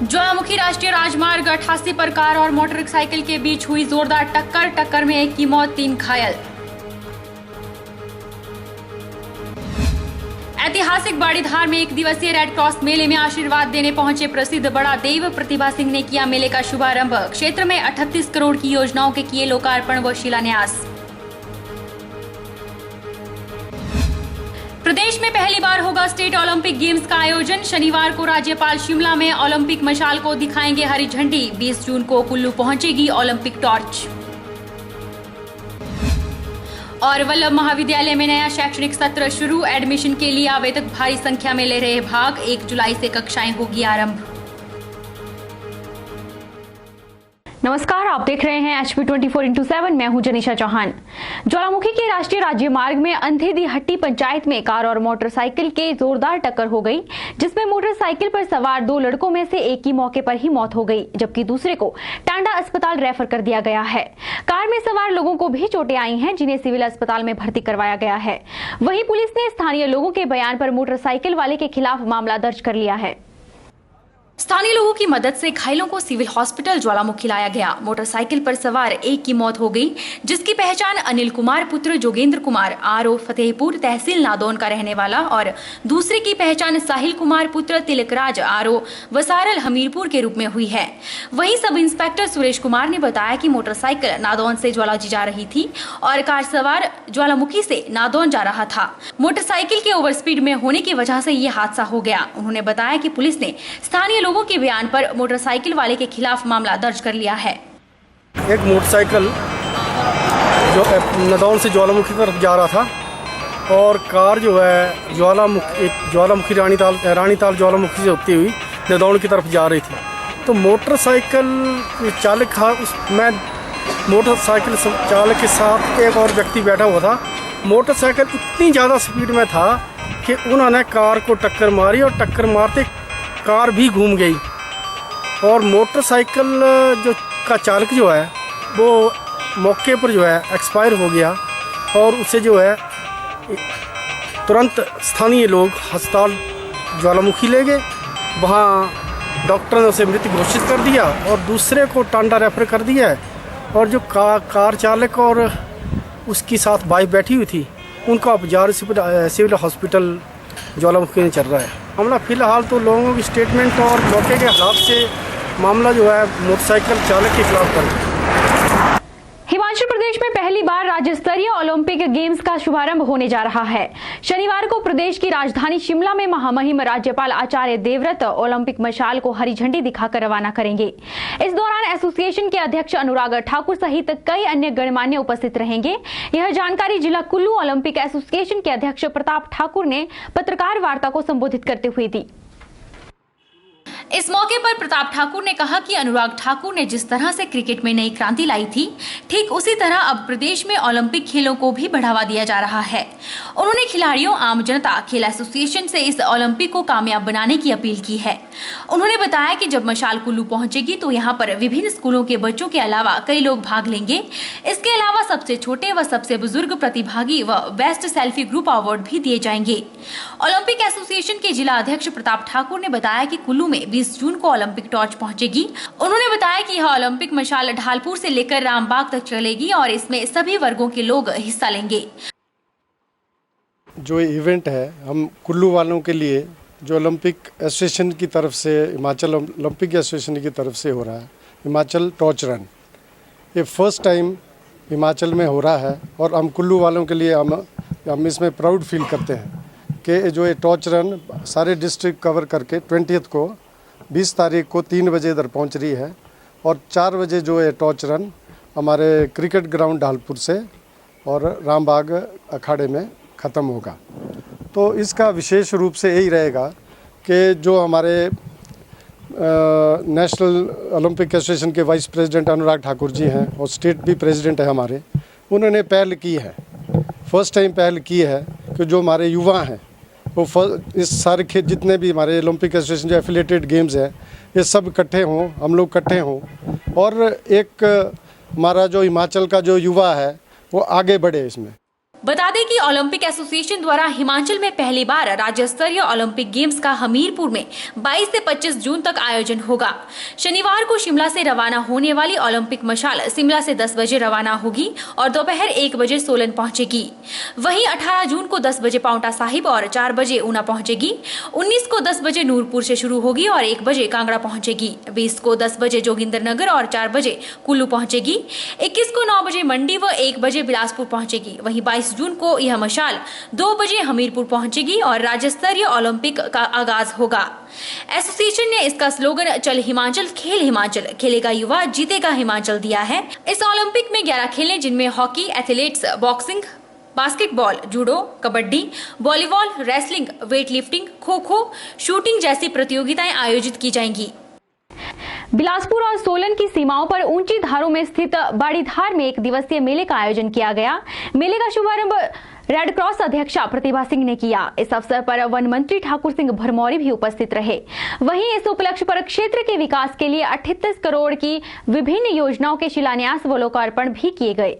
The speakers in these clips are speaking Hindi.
ज्वालामुखी राष्ट्रीय राजमार्ग 88 पर कार और मोटरसाइकिल के बीच हुई जोरदार टक्कर में एक की मौत, 3 घायल। ऐतिहासिक बाड़ीधार में एक दिवसीय रेड क्रॉस मेले में आशीर्वाद देने पहुंचे प्रसिद्ध बड़ा देव प्रतिभा सिंह ने किया मेले का शुभारंभ। क्षेत्र में 38 करोड़ की योजनाओं के किए लोकार्पण व शिलान्यास। प्रदेश में पहली बार होगा स्टेट ओलंपिक गेम्स का आयोजन। शनिवार को राज्यपाल शिमला में ओलंपिक मशाल को दिखाएंगे हरी झंडी। 20 जून को कुल्लू पहुंचेगी ओलंपिक टॉर्च। और वल्लभ महाविद्यालय में नया शैक्षणिक सत्र शुरू। एडमिशन के लिए आवेदक भारी संख्या में ले रहे भाग। 1 जुलाई से कक्षाएं होगी आरंभ। नमस्कार, आप देख रहे हैं HP 24x7। मैं हूं जनीशा चौहान। ज्वालामुखी के राष्ट्रीय राजमार्ग में अंधेदी हट्टी पंचायत में कार और मोटरसाइकिल के जोरदार टक्कर हो गई, जिसमें मोटरसाइकिल पर सवार 2 लड़कों में से एक की मौके पर ही मौत हो गई, जबकि दूसरे को टांडा अस्पताल रेफर कर दिया गया है। कार में सवार लोगों को भी चोटें आई हैं, जिन्हें सिविल अस्पताल में भर्ती करवाया गया है। वहीं पुलिस ने स्थानीय लोगों के बयान पर मोटरसाइकिल वाले के खिलाफ मामला दर्ज कर लिया है। स्थानीय लोगों की मदद से घायलों को सिविल हॉस्पिटल ज्वालामुखी लाया गया। मोटरसाइकिल पर सवार एक की मौत हो गई, जिसकी पहचान अनिल कुमार पुत्र जोगेंद्र कुमार आरओ फतेहपुर तहसील नादौन का रहने वाला और दूसरे की पहचान साहिल कुमार पुत्र तिलकराज आरओ वसारल हमीरपुर के रूप में हुई है। वहीं सब इंस्पेक्टर सुरेश कुमार ने बताया कि मोटरसाइकिल नादौन से ज्वालाजी जा रही थी और कार सवार ज्वालामुखी से नादौन जा रहा था। मोटरसाइकिल के ओवर स्पीड में होने की वजह से ये हादसा हो गया। उन्होंने बताया कि पुलिस ने स्थानीय लोगों के बयान पर मोटरसाइकिल वाले के खिलाफ मामला दर्ज कर लिया है। एक मोटरसाइकिल जो नादौन से ज्वालामुखी की तरफ जा रहा था और कार जो है ज्वालामुखी रानीताल ज्वालामुखी से होती हुई नादौन की तरफ जा रही थी। तो मोटरसाइकिल चालक था, उसमें मोटरसाइकिल चालक के साथ एक और व्यक्ति बैठा हुआ था। मोटरसाइकिल इतनी ज़्यादा स्पीड में था कि उन्होंने कार को टक्कर मारी और टक्कर मारते कार भी घूम गई और मोटरसाइकिल का चालक जो है वो मौके पर जो है एक्सपायर हो गया और उसे जो है तुरंत स्थानीय लोग अस्पताल ज्वालामुखी ले गए। वहाँ डॉक्टर ने उसे मृत घोषित कर दिया और दूसरे को टांडा रेफर कर दिया है। और जो कार चालक और उसकी साथ बाइक बैठी हुई थी, उनका उपचार सिविल हॉस्पिटल ज्वालामुखी में चल रहा है। मामला फिलहाल तो लोगों की स्टेटमेंट और मौके के हालात से मामला जो है मोटरसाइकिल चालक के खिलाफ दर्ज है। हिमाचल प्रदेश में पहली बार राज्य स्तरीय ओलंपिक गेम्स का शुभारंभ होने जा रहा है। शनिवार को प्रदेश की राजधानी शिमला में महामहिम राज्यपाल आचार्य देवव्रत ओलंपिक मशाल को हरी झंडी दिखाकर रवाना करेंगे। इस दौरान एसोसिएशन के अध्यक्ष अनुराग ठाकुर सहित कई अन्य गणमान्य उपस्थित रहेंगे। यह जानकारी जिला कुल्लू ओलंपिक एसोसिएशन के अध्यक्ष प्रताप ठाकुर ने पत्रकार वार्ता को संबोधित करते हुए दी। इस मौके पर प्रताप ठाकुर ने कहा कि अनुराग ठाकुर ने जिस तरह से क्रिकेट में नई क्रांति लाई थी, ठीक उसी तरह अब प्रदेश में ओलंपिक खेलों को भी बढ़ावा दिया जा रहा है। उन्होंने खिलाड़ियों, आम जनता, खेल एसोसिएशन से इस ओलंपिक को कामयाब बनाने की अपील की है। उन्होंने बताया कि जब मशाल कुल्लू पहुंचेगी तो यहाँ पर विभिन्न स्कूलों के बच्चों के अलावा कई लोग भाग लेंगे। इसके अलावा सबसे छोटे व सबसे बुजुर्ग प्रतिभागी व बेस्ट सेल्फी ग्रुप अवार्ड भी दिए जाएंगे। ओलंपिक एसोसिएशन के जिला अध्यक्ष प्रताप ठाकुर ने बताया कि कुल्लू में 20 जून को ओलंपिक टॉर्च पहुंचेगी। उन्होंने बताया कि यह ओलंपिक मशाल ढालपुर से लेकर रामबाग तक चलेगी और इसमें सभी वर्गों के लोग हिस्सा लेंगे। जो इवेंट है, हम कुल्लू वालों के लिए जो ओलंपिक एसोसिएशन की तरफ से, हिमाचल ओलंपिक एसोसिएशन की तरफ से हो रहा है, हिमाचल टॉर्च रन, ये फर्स्ट टाइम हिमाचल में हो रहा है और हम कुल्लू वालों के लिए हम इसमें प्राउड फील करते हैं कि जो ये टॉर्च रन सारे डिस्ट्रिक्ट कवर करके 20 को 20 तारीख को 3 बजे इधर पहुंच रही है और 4 बजे जो है टॉर्च रन हमारे क्रिकेट ग्राउंड ढालपुर से और रामबाग अखाड़े में ख़त्म होगा। तो इसका विशेष रूप से यही रहेगा कि जो हमारे नेशनल ओलंपिक एसोसिएशन के वाइस प्रेसिडेंट अनुराग ठाकुर जी हैं और स्टेट भी प्रेसिडेंट है हमारे, उन्होंने पहल की है, फर्स्ट टाइम पहल की है कि जो हमारे युवा हैं वो इस सारे जितने भी हमारे ओलंपिक एसोसिएशन जो एफिलिएटेड गेम्स है, ये सब इकट्ठे हों, हम लोग इकट्ठे हों और एक हमारा जो हिमाचल का जो युवा है वो आगे बढ़े इसमें। बता दें कि ओलंपिक एसोसिएशन द्वारा हिमाचल में पहली बार राज्य स्तरीय ओलंपिक गेम्स का हमीरपुर में 22 से 25 जून तक आयोजन होगा। शनिवार को शिमला से रवाना होने वाली ओलंपिक मशाल शिमला से 10 बजे रवाना होगी और दोपहर 1 बजे सोलन पहुंचेगी। वहीं 18 जून को 10 बजे पांवटा साहिब और 4 बजे ऊना पहुंचेगी। 19 को 10 बजे नूरपुर से शुरू होगी और 1 बजे कांगड़ा पहुंचेगी। 20 को 10 बजे जोगिंद्रनगर और 4 बजे कुल्लू पहुंचेगी। 21 को 9 बजे मंडी व 1 बजे बिलासपुर पहुंचेगी। वहीं 22 जून को यह मशाल 2 बजे हमीरपुर पहुंचेगी और राज्य स्तरीय ओलंपिक का आगाज होगा। एसोसिएशन ने इसका स्लोगन चल हिमाचल खेल हिमाचल, खेलेगा युवा जीतेगा हिमाचल दिया है। इस ओलंपिक में 11 खेलें जिनमें hockey, athletics, boxing, basketball, judo, kabaddi, volleyball, wrestling, weight lifting, kho kho, shooting जैसी प्रतियोगिताएं आयोजित की जाएंगी। बिलासपुर और सोलन की सीमाओं पर ऊंची धारों में स्थित बड़ी धार में 1 दिवसीय मेले का आयोजन किया गया। मेले का शुभारंभ रेड क्रॉस अध्यक्षा प्रतिभा सिंह ने किया। इस अवसर पर वन मंत्री ठाकुर सिंह भरमौरी भी उपस्थित रहे। वहीं इस उपलक्ष्य पर क्षेत्र के विकास के लिए 38 करोड़ की विभिन्न योजनाओं के शिलान्यास व लोकार्पण भी किए गए।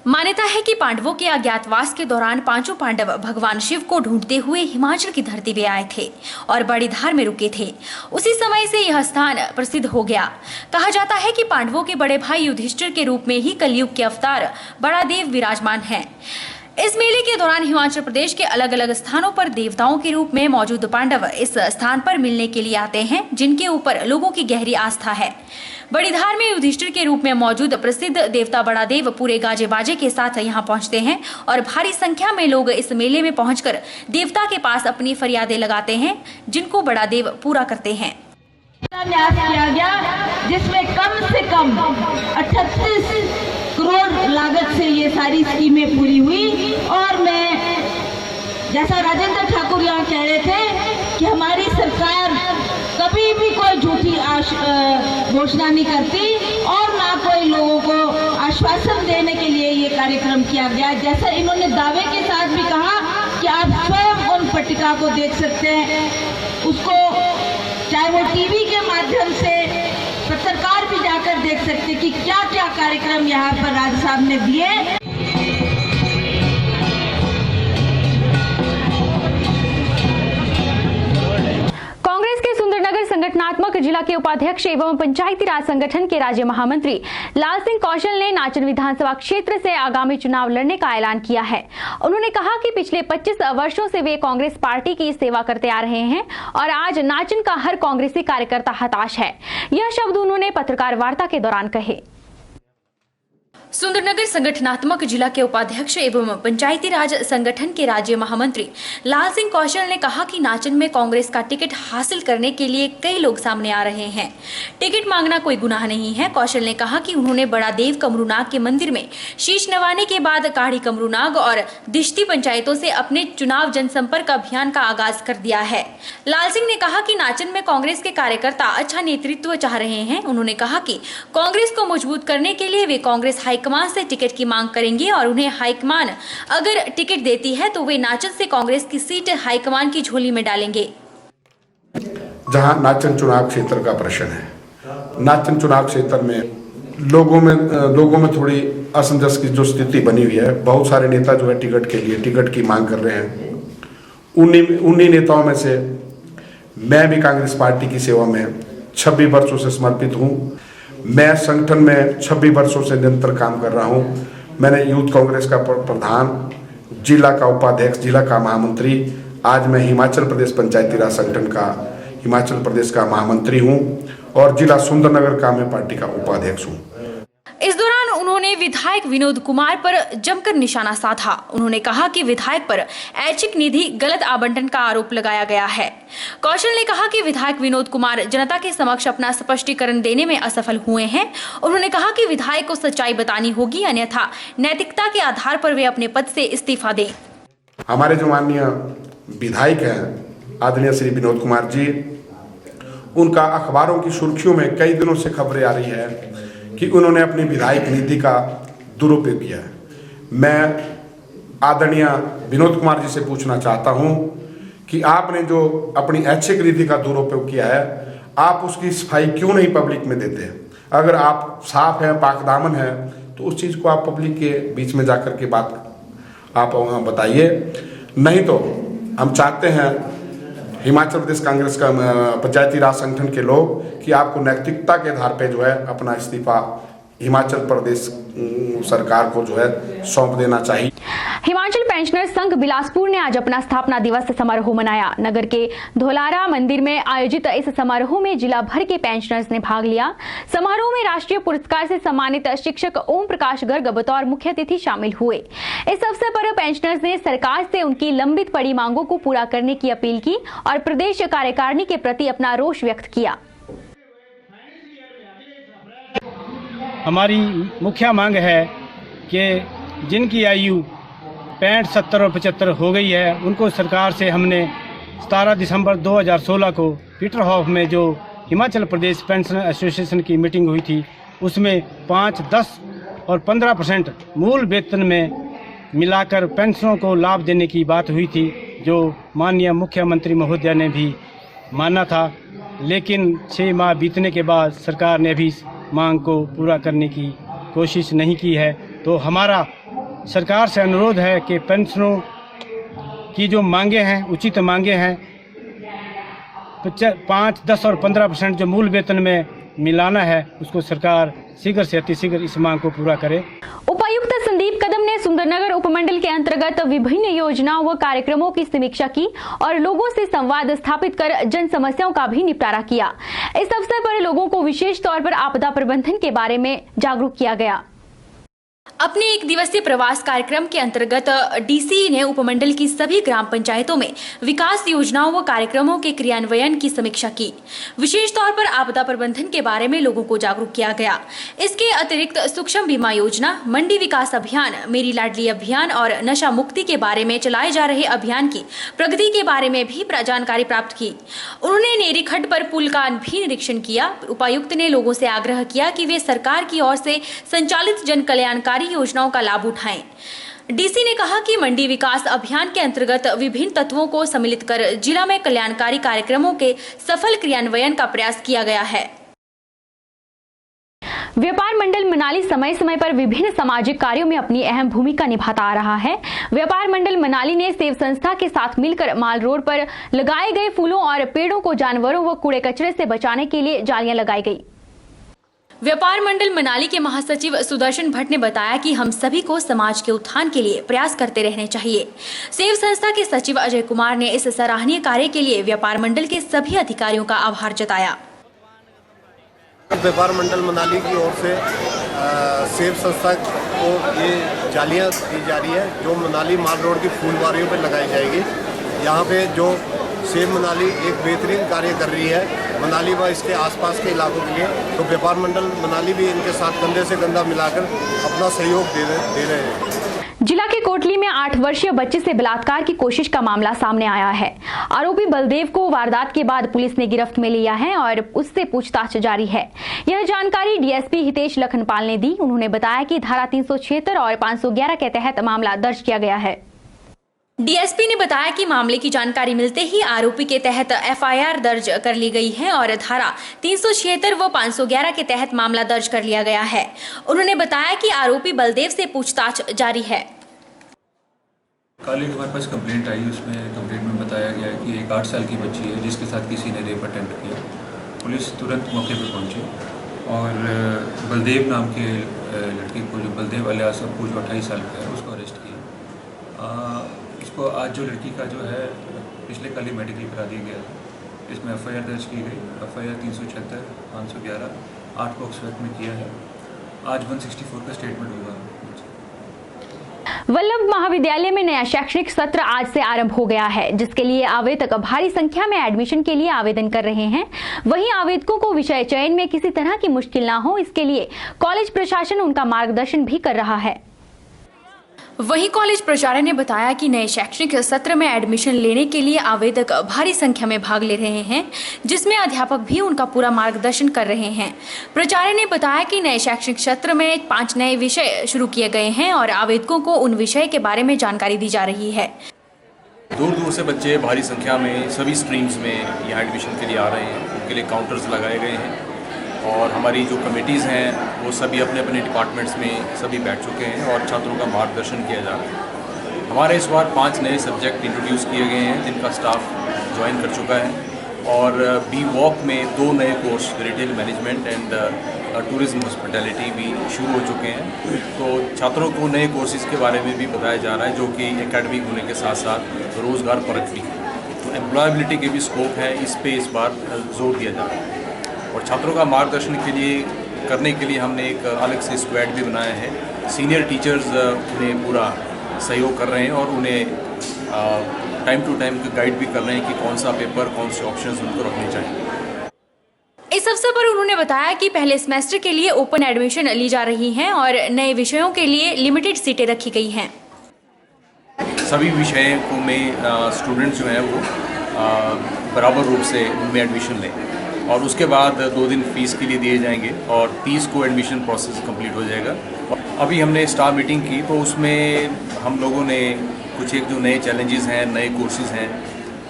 मान्यता है कि पांडवों के अज्ञातवास के दौरान 5 पांडव भगवान शिव को ढूंढते हुए हिमाचल की धरती पे आए थे और बड़ी धार में रुके थे। उसी समय से यह स्थान प्रसिद्ध हो गया। कहा जाता है कि पांडवों के बड़े भाई युधिष्ठिर के रूप में ही कलयुग के अवतार बड़ा देव विराजमान है। इस मेले के दौरान हिमाचल प्रदेश के अलग अलग स्थानों पर देवताओं के रूप में मौजूद पांडव इस स्थान पर मिलने के लिए आते हैं, जिनके ऊपर लोगों की गहरी आस्था है। बड़ी धार में युधिष्ठिर के रूप में मौजूद प्रसिद्ध देवता बड़ा देव पूरे गाजे बाजे के साथ यहां पहुंचते हैं और भारी संख्या में लोग इस मेले में पहुंचकर देवता के पास अपनी फरियादें लगाते हैं, जिनको बड़ा देव पूरा करते हैं। न्यास किया गया जिसमें कम से कम 38 करोड़ लागत से ये सारी स्कीमें पूरी हुई। और मैं जैसा राजेंद्र ठाकुर यहाँ कह रहे थे कि हमारी सरकार कभी भी कोई झूठी घोषणा नहीं करती और ना कोई लोगों को आश्वासन देने के लिए ये कार्यक्रम किया गया। जैसा इन्होंने दावे के साथ भी कहा कि आप स्वयं उन पट्टिका को देख सकते हैं, उसको चाहे वो टीवी के माध्यम से पत्रकार भी जाकर देख सकते कि क्या क्या कार्यक्रम यहाँ पर राज साहब ने दिए। कांग्रेस के सुंदरनगर संगठनात्मक जिला के उपाध्यक्ष एवं पंचायती राज संगठन के राज्य महामंत्री लाल सिंह कौशल ने नाचन विधानसभा क्षेत्र से आगामी चुनाव लड़ने का ऐलान किया है। उन्होंने कहा कि पिछले 25 वर्षों से वे कांग्रेस पार्टी की सेवा करते आ रहे हैं और आज नाचन का हर कांग्रेसी कार्यकर्ता हताश है। यह शब्द उन्होंने पत्रकार वार्ता के दौरान कहे। सुंदरनगर संगठनात्मक जिला के उपाध्यक्ष एवं पंचायती राज संगठन के राज्य महामंत्री लाल सिंह कौशल ने कहा कि नाचन में कांग्रेस का टिकट हासिल करने के लिए कई लोग सामने आ रहे हैं। टिकट मांगना कोई गुनाह नहीं है। कौशल ने कहा कि उन्होंने बड़ा देव कमरूनाग के मंदिर में शीश नवाने के बाद काढ़ी कमरूनाग और दिश्ती पंचायतों से अपने चुनाव जनसंपर्क अभियान का आगाज कर दिया है। लाल सिंह ने कहा कि नाचन में कांग्रेस के कार्यकर्ता अच्छा नेतृत्व चाह रहे हैं। उन्होंने कहा कि कांग्रेस को मजबूत करने के लिए वे कांग्रेस हाईकमान से टिकट की मांग करेंगे और उन्हें हाईकमान अगर टिकट देती है तो वे नाचन से कांग्रेस की सीट हाईकमान की झोली में डालेंगे। जहां नाचन चुनाव क्षेत्र का प्रश्न है, नाचन चुनाव क्षेत्र में लोगों में थोड़ी असमंजस की जो स्थिति बनी हुई है, बहुत सारे नेता जो है टिकट के लिए टिकट की मांग कर रहे हैं। उन्हीं नेताओं में से मैं भी कांग्रेस पार्टी की सेवा में 26 वर्षों से समर्पित हूं। मैं संगठन में 26 वर्षों से निरंतर काम कर रहा हूं। मैंने यूथ कांग्रेस का प्रधान, जिला का उपाध्यक्ष, जिला का महामंत्री, आज मैं हिमाचल प्रदेश पंचायती राज संगठन का हिमाचल प्रदेश का महामंत्री हूं और जिला सुंदरनगर का मैं पार्टी का उपाध्यक्ष हूं। इस दौरान उन्होंने विधायक विनोद कुमार पर जमकर निशाना साधा। उन्होंने कहा कि विधायक पर ऐच्छिक निधि गलत आवंटन का आरोप लगाया गया है। कौशल ने कहा कि विधायक विनोद कुमार जनता के समक्ष अपना स्पष्टीकरण देने में असफल हुए हैं। उन्होंने कहा कि विधायक को सच्चाई बतानी होगी, अन्यथा नैतिकता के आधार पर वे अपने पद से इस्तीफा दें। हमारे जो माननीय विधायक हैं आदरणीय श्री विनोद कुमार जी, उनका अखबारों की सुर्खियों में कई दिनों से खबरें आ रही है कि उन्होंने अपनी विधायक नीति का दुरुपयोग किया है। मैं आदरणीय विनोद कुमार जी से पूछना चाहता हूं कि आपने जो अपनी ऐच्छिक नीति का दुरुपयोग किया है, आप उसकी सफाई क्यों नहीं पब्लिक में देते हैं? अगर आप साफ हैं, पाकदामन हैं, तो उस चीज़ को आप पब्लिक के बीच में जाकर के बात आप बताइए। नहीं तो हम चाहते हैं हिमाचल प्रदेश कांग्रेस का पंचायती राज संगठन के लोग कि आपको नैतिकता के आधार पे जो है अपना इस्तीफा हिमाचल प्रदेश सरकार को जो है सौंप देना चाहिए। हिमाचल पेंशनर संघ बिलासपुर ने आज अपना स्थापना दिवस समारोह मनाया। नगर के धोलारा मंदिर में आयोजित इस समारोह में जिला भर के पेंशनर्स ने भाग लिया। समारोह में राष्ट्रीय पुरस्कार से सम्मानित शिक्षक ओम प्रकाश गर्ग बतौर मुख्य अतिथि शामिल हुए। इस अवसर पर पेंशनर्स ने सरकार से उनकी लंबित पड़ी मांगों को पूरा करने की अपील की और प्रदेश कार्यकारिणी के प्रति अपना रोष व्यक्त किया। हमारी मुख्य मांग है कि जिनकी आयु 65, 70 और 75 हो गई है, उनको सरकार से हमने 17 दिसंबर 2016 को पीटरहॉफ में जो हिमाचल प्रदेश पेंशन एसोसिएशन की मीटिंग हुई थी, उसमें 5, 10 और 15% मूल वेतन में मिलाकर पेंशनों को लाभ देने की बात हुई थी, जो माननीय मुख्यमंत्री महोदय ने भी माना था। लेकिन 6 माह बीतने के बाद सरकार ने भी मांग को पूरा करने की कोशिश नहीं की है। तो हमारा सरकार से अनुरोध है कि पेंशनों की जो मांगे हैं, उचित मांगे हैं, 5, 10 और 15% जो मूल वेतन में मिलाना है, उसको सरकार शीघ्र से अतिशीघ्र इस मांग को पूरा करे। उपायुक्त संदीप कदम ने सुंदरनगर उपमंडल के अंतर्गत विभिन्न योजनाओं व कार्यक्रमों की समीक्षा की और लोगों से संवाद स्थापित कर जन समस्याओं का भी निपटारा किया। इस अवसर पर लोगों को विशेष तौर पर आपदा प्रबंधन के बारे में जागरूक किया गया। अपने 1 दिवसीय प्रवास कार्यक्रम के अंतर्गत डीसी ने उपमंडल की सभी ग्राम पंचायतों में विकास योजनाओं व कार्यक्रमों के क्रियान्वयन की समीक्षा की। विशेष तौर पर आपदा प्रबंधन के बारे में लोगों को जागरूक किया गया। इसके अतिरिक्त सूक्ष्म बीमा योजना, मंडी विकास अभियान, मेरी लाडली अभियान और नशा मुक्ति के बारे में चलाए जा रहे अभियान की प्रगति के बारे में भी जानकारी प्राप्त की। उन्होंने नेरी खड्ड पर पुल का भी निरीक्षण किया। उपायुक्त ने लोगों से आग्रह किया कि वे सरकार की ओर से संचालित जन कल्याणकारी योजनाओं का लाभ उठाएं। डीसी ने कहा कि मंडी विकास अभियान के अंतर्गत विभिन्न तत्वों को सम्मिलित कर जिला में कल्याणकारी कार्यक्रमों के सफल क्रियान्वयन का प्रयास किया गया है। व्यापार मंडल मनाली समय समय पर विभिन्न सामाजिक कार्यों में अपनी अहम भूमिका निभाता आ रहा है। व्यापार मंडल मनाली ने सेव संस्था के साथ मिलकर माल रोड पर लगाए गए फूलों और पेड़ों को जानवरों व कूड़े कचरे से बचाने के लिए जालियां लगाई गई। व्यापार मंडल मनाली के महासचिव सुदर्शन भट्ट ने बताया कि हम सभी को समाज के उत्थान के लिए प्रयास करते रहने चाहिए। सेव संस्था के सचिव अजय कुमार ने इस सराहनीय कार्य के लिए व्यापार मंडल के सभी अधिकारियों का आभार जताया। व्यापार मंडल मनाली की ओर से सेव संस्था को ये जालियां दी जा रही है, जो मनाली माल रोड की फूलवारियों पर लगाई जाएगी। यहाँ पे जो सेव मनाली एक बेहतरीन कार्य कर रही है मनाली व इसके आसपास के इलाकों के लिए, तो व्यापार मंडल मनाली भी इनके साथ कंधे से कंधा मिलाकर अपना सहयोग दे रहे हैं। जिला के कोटली में 8 वर्षीय बच्चे से बलात्कार की कोशिश का मामला सामने आया है। आरोपी बलदेव को वारदात के बाद पुलिस ने गिरफ्त में लिया है और उससे पूछताछ जारी है। यह जानकारी डीएसपी हितेश लखनपाल ने दी। उन्होंने बताया कि धारा 376 और 511 के तहत मामला दर्ज किया गया है। डीएसपी ने बताया कि मामले की जानकारी मिलते ही आरोपी के तहत एफआईआर दर्ज कर ली गई है और धारा 376 व 511 के तहत मामला दर्ज कर लिया गया है। उन्होंने बताया कि आरोपी बलदेव से पूछताछ जारी है। कल एक हमारे पास कंप्लेंट आई, उसमें कंप्लेंट में बताया गया कि एक 8 साल की बच्ची है जिसके साथ किसी ने रेप अटेम्प्ट किया। पुलिस तुरंत मौके पर पहुंची और बलदेव नाम के लड़के को, जो बलदेव अलियास अप्पू जो 28 साल का है, उसको अरेस्ट किया। इसको आज जो लड़की का जो है पिछले कल ही मेडिकल करा दिया गया। इसमें एफआईआर दर्ज की गई। एफआईआर 376, 511, 8 को एक्सपेक्ट में किया है। आज 164 का स्टेटमेंट होगा। वल्लभ महाविद्यालय में नया शैक्षणिक सत्र आज से आरंभ हो गया है, जिसके लिए आवेदक भारी संख्या में एडमिशन के लिए आवेदन कर रहे हैं। वहीं आवेदकों को विषय चयन में किसी तरह की मुश्किल ना हो, इसके लिए कॉलेज प्रशासन उनका मार्गदर्शन भी कर रहा है। वहीं कॉलेज प्राचार्य ने बताया कि नए शैक्षणिक सत्र में एडमिशन लेने के लिए आवेदक भारी संख्या में भाग ले रहे हैं, जिसमें अध्यापक भी उनका पूरा मार्गदर्शन कर रहे हैं। प्राचार्य ने बताया कि नए शैक्षणिक सत्र में 5 नए विषय शुरू किए गए हैं और आवेदकों को उन विषय के बारे में जानकारी दी जा रही है। दूर दूर से बच्चे भारी संख्या में सभी स्ट्रीम्स में यहाँ एडमिशन के लिए आ रहे हैं। उनके लिए काउंटर्स लगाए गए हैं और हमारी जो कमेटीज़ हैं वो सभी अपने अपने डिपार्टमेंट्स में सभी बैठ चुके हैं और छात्रों का मार्गदर्शन किया जा रहा है। हमारे इस बार 5 नए सब्जेक्ट इंट्रोड्यूस किए गए हैं जिनका स्टाफ ज्वाइन कर चुका है, और बी वॉक में 2 नए course retail management and tourism hospitality भी शुरू हो चुके हैं। तो छात्रों को नए कोर्सेज़ के बारे में भी बताया जा रहा है जो कि एकेडमिक होने के साथ साथ रोज़गार परक भी है। तो एम्प्लॉयबिलिटी के भी स्कोप है, इस पे इस बार जोर दिया जा रहा है। और छात्रों का मार्गदर्शन करने के लिए हमने एक अलग से स्क्वाड भी बनाया है। सीनियर टीचर्स उन्हें पूरा सहयोग कर रहे हैं और उन्हें टाइम टू टाइम गाइड भी कर रहे हैं कि कौन सा पेपर, कौन से ऑप्शंस उनको रखने चाहिए। इस अवसर पर उन्होंने बताया कि पहले सेमेस्टर के लिए ओपन एडमिशन ली जा रही हैं और नए विषयों के लिए लिमिटेड सीटें रखी गई हैं। सभी विषयों में स्टूडेंट्स जो हैं वो बराबर रूप से उनमें एडमिशन लें, और उसके बाद 2 दिन फीस के लिए दिए जाएंगे और 30 को एडमिशन प्रोसेस कंप्लीट हो जाएगा। अभी हमने स्टाफ मीटिंग की तो उसमें हम लोगों ने कुछ एक जो नए चैलेंजेस हैं, नए कोर्सेज हैं,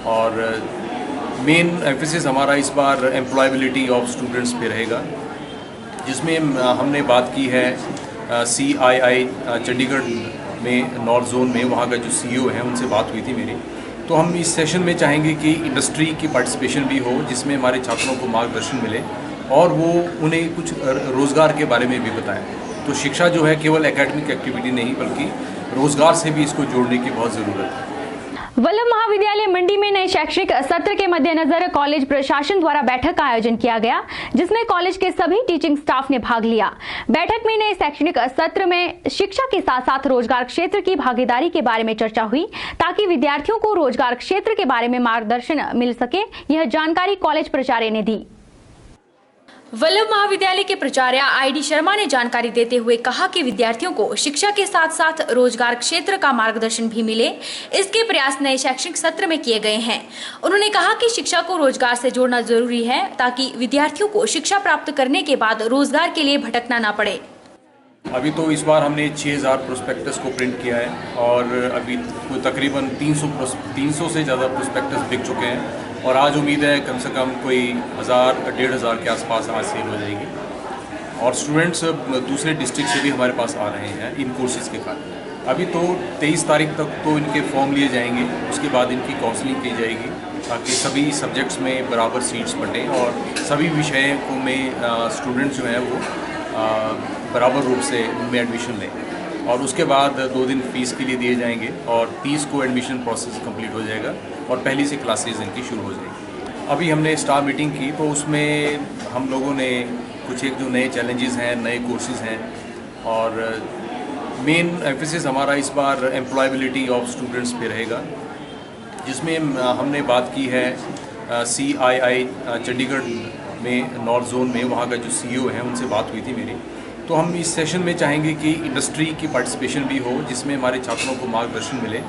और मेन एम्फेसिस हमारा इस बार एम्प्लॉयबिलिटी ऑफ स्टूडेंट्स पे रहेगा, जिसमें हमने बात की है CII चंडीगढ़ में नॉर्थ जोन में, वहाँ का जो CEO है उनसे बात हुई थी मेरी। तो हम इस सेशन में चाहेंगे कि इंडस्ट्री की पार्टिसिपेशन भी हो, जिसमें हमारे छात्रों को मार्गदर्शन मिले और वो उन्हें कुछ रोज़गार के बारे में भी बताएं। तो शिक्षा जो है केवल एकेडमिक एक्टिविटी नहीं बल्कि रोज़गार से भी इसको जोड़ने की बहुत ज़रूरत है। वल्लभ महाविद्यालय मंडी में नए शैक्षणिक सत्र के मद्देनजर कॉलेज प्रशासन द्वारा बैठक का आयोजन किया गया, जिसमें कॉलेज के सभी टीचिंग स्टाफ ने भाग लिया। बैठक में नए शैक्षणिक सत्र में शिक्षा के साथ साथ रोजगार क्षेत्र की भागीदारी के बारे में चर्चा हुई, ताकि विद्यार्थियों को रोजगार क्षेत्र के बारे में मार्गदर्शन मिल सके। यह जानकारी कॉलेज प्राचार्य ने दी। वल्लभ महाविद्यालय के प्राचार्य ID शर्मा ने जानकारी देते हुए कहा कि विद्यार्थियों को शिक्षा के साथ साथ रोजगार क्षेत्र का मार्गदर्शन भी मिले, इसके प्रयास नए शैक्षणिक सत्र में किए गए हैं। उन्होंने कहा कि शिक्षा को रोजगार से जोड़ना जरूरी है, ताकि विद्यार्थियों को शिक्षा प्राप्त करने के बाद रोजगार के लिए भटकना न पड़े। अभी तो इस बार हमने 6000 प्रोस्पेक्टस को प्रिंट किया है और अभी तकरीबन 300 से ज़्यादा प्रोस्पेक्टस बिक चुके हैं, और आज उम्मीद है कम से कम कोई 1000-1500 के आसपास आज सेल हो जाएगी। और स्टूडेंट्स दूसरे डिस्ट्रिक्ट से भी हमारे पास आ रहे हैं इन कोर्सेज़ के कारण। अभी तो 23 तारीख तक तो इनके फॉर्म लिए जाएंगे, उसके बाद इनकी काउंसलिंग की जाएगी ताकि सभी सब्जेक्ट्स में बराबर सीट्स बटें और सभी विषयों में स्टूडेंट्स जो हैं वो बराबर रूप से उनमें एडमिशन लें, और उसके बाद 2 दिन फीस के लिए दिए जाएंगे और 30 को एडमिशन प्रोसेस कंप्लीट हो जाएगा और पहली से क्लासेस इनकी शुरू हो जाएगी। अभी हमने स्टाफ मीटिंग की तो उसमें हम लोगों ने कुछ एक जो नए चैलेंजेस हैं, नए कोर्सेज हैं, और मेन एम्फेसिस हमारा इस बार एम्प्लॉयबिलिटी ऑफ स्टूडेंट्स पे रहेगा, जिसमें हमने बात की है CII चंडीगढ़ में नॉर्थ जोन में, वहाँ का जो CEO है उनसे बात हुई थी मेरी। तो हम इस सेशन में चाहेंगे कि इंडस्ट्री की पार्टिसिपेशन भी हो, जिसमें हमारे छात्रों को मार्गदर्शन मिले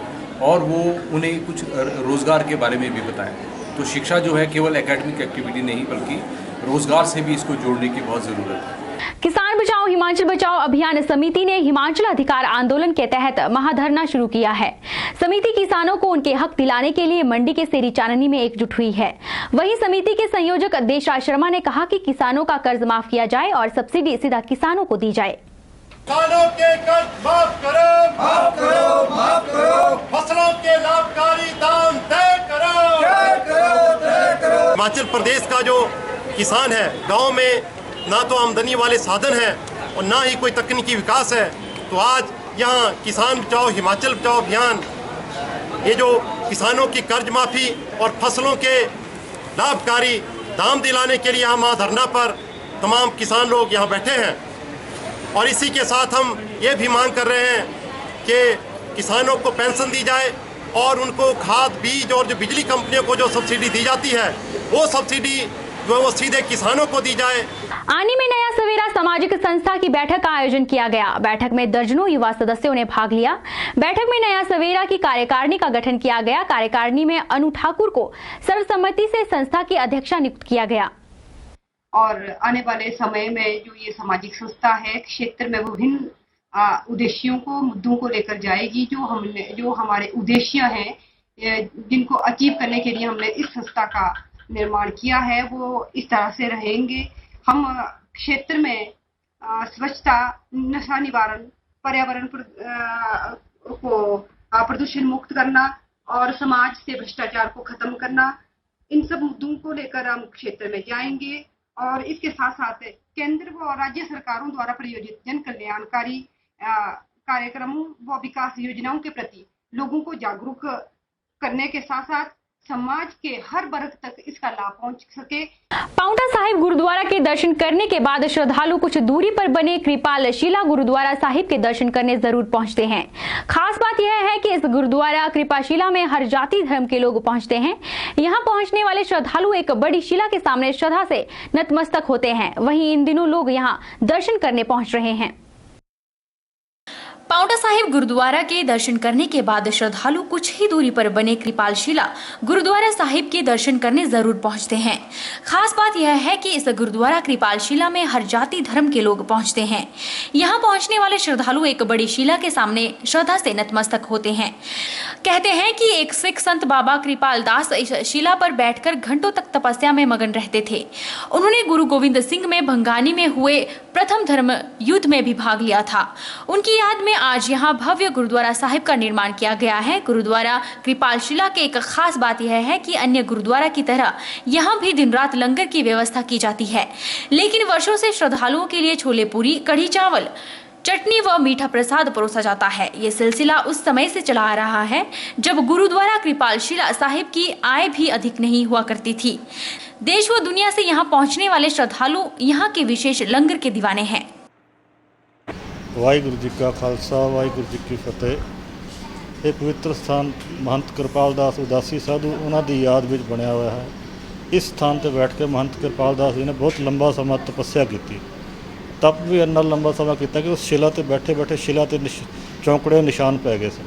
और वो उन्हें कुछ रोज़गार के बारे में भी बताएं। तो शिक्षा जो है केवल एकेडमिक एक्टिविटी नहीं बल्कि रोज़गार से भी इसको जोड़ने की बहुत ज़रूरत है। किसान बचाओ हिमाचल बचाओ अभियान समिति ने हिमाचल अधिकार आंदोलन के तहत महाधरना शुरू किया है। समिति किसानों को उनके हक दिलाने के लिए मंडी के सेरी चाननी में एकजुट हुई है। वहीं समिति के संयोजक देशराज शर्मा ने कहा कि किसानों का कर्ज माफ किया जाए और सब्सिडी सीधा किसानों को दी जाए। किसानों के कर्ज माफ करो, माफ करो, माफ करो। फसलों के लाभकारी दाम तय करो, तय करो, तय करो। हिमाचल प्रदेश का जो किसान है, गांव में ना तो आमदनी वाले साधन हैं और ना ही कोई तकनीकी विकास है, तो आज यहाँ किसान बचाओ हिमाचल बचाओ अभियान, ये जो किसानों की कर्ज माफ़ी और फसलों के लाभकारी दाम दिलाने के लिए यहाँ महाधरना पर तमाम किसान लोग यहाँ बैठे हैं। और इसी के साथ हम ये भी मांग कर रहे हैं कि किसानों को पेंशन दी जाए और उनको खाद, बीज और जो बिजली कंपनियों को जो सब्सिडी दी जाती है वो सब्सिडी वो सीधे किसानों को दी जाए। आनी में नया सवेरा सामाजिक संस्था की बैठक का आयोजन किया गया। बैठक में दर्जनों युवा सदस्यों ने भाग लिया। बैठक में नया सवेरा की कार्यकारिणी का गठन किया गया। कार्यकारिणी में अनु ठाकुर को सर्वसम्मति से संस्था की अध्यक्षा नियुक्त किया गया। और आने वाले समय में जो ये सामाजिक संस्था है, क्षेत्र में विभिन्न उद्देश्यों को, मुद्दों को लेकर जाएगी। जो हमारे उद्देश्य हैं, जिनको अचीव करने के लिए हमने इस संस्था का निर्माण किया है, वो इस तरह से रहेंगे। हम क्षेत्र में स्वच्छता, नशा निवारण, पर्यावरण को प्रदूषण मुक्त करना और समाज से भ्रष्टाचार को खत्म करना, इन सब मुद्दों को लेकर हम क्षेत्र में जाएंगे और इसके साथ साथ केंद्र व राज्य सरकारों द्वारा प्रायोजित जन कल्याणकारी कार्यक्रमों व विकास योजनाओं के प्रति लोगों को जागरूक करने के साथ साथ समाज के हर वर्ग तक इसका लाभ पहुंच सके। पांवटा साहिब गुरुद्वारा के दर्शन करने के बाद श्रद्धालु कुछ दूरी पर बने कृपाल शिला गुरुद्वारा साहिब के दर्शन करने जरूर पहुंचते हैं। खास बात यह है कि इस गुरुद्वारा कृपाशिला में हर जाति धर्म के लोग पहुंचते हैं। यहां पहुंचने वाले श्रद्धालु एक बड़ी शिला के सामने श्रद्धा से नतमस्तक होते हैं। वहीं इन दिनों लोग यहां दर्शन करने पहुंच रहे हैं। पांवटा साहिब गुरुद्वारा के दर्शन करने के बाद श्रद्धालु कुछ ही दूरी पर बने कृपाल शिला गुरुद्वारा साहिब के दर्शन करने जरूर पहुंचते हैं। खास बात यह है कि इस गुरुद्वारा कृपाल शिला में हर जाति धर्म के लोग पहुंचते हैं। यहां पहुंचने वाले श्रद्धालु एक बड़ी शिला के सामने श्रद्धा से नतमस्तक होते हैं। कहते हैं कि एक सिख संत बाबा कृपाल दास इस शिला पर बैठकर घंटों तक तपस्या में मगन रहते थे। उन्होंने गुरु गोविंद सिंह में भंगानी में हुए प्रथम धर्म युद्ध में भी भाग लिया था। उनकी याद में आज यहाँ भव्य गुरुद्वारा साहिब का निर्माण किया गया है। गुरुद्वारा कृपाल शिला के एक खास बात यह है कि अन्य गुरुद्वारा की तरह यहाँ भी दिन रात लंगर की व्यवस्था की जाती है, लेकिन वर्षों से श्रद्धालुओं के लिए छोले पूरी, कढ़ी चावल, चटनी व मीठा प्रसाद परोसा जाता है। ये सिलसिला उस समय से चला आ रहा है जब गुरुद्वारा कृपाल शिला साहिब की आय भी अधिक नहीं हुआ करती थी। देश व दुनिया से यहाँ पहुँचने वाले श्रद्धालु यहाँ के विशेष लंगर के दीवाने हैं। वाहिगुरू जी का खालसा, वाहिगुरू जी की फतेह। ये पवित्र स्थान महंत कृपाल दास उदासी साधु उन्होंने की याद में बनया हुआ है। इस स्थान पर बैठ के महंत कृपाल दास जी ने बहुत लंबा समय तपस्या की, तब भी इन्ना लंबा समय किया कि उस शिला पर बैठे बैठे शिला ते चौंकड़े निशान पै गए सन।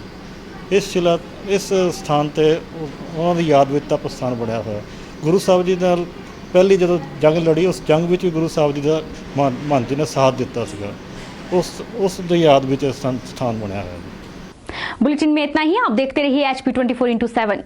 इस स्थान पर उन्होंने याद में तप स्थान बनया हुआ है। गुरु साहब जी ने पहली जो जंग लड़ी, उस जंग में भी गुरु साहब जी का महंत जी ने साथ दिता सीगा। उस याद में स्थान बनया है। बुलेटिन में इतना ही। आप देखते रहिए HP 24/7।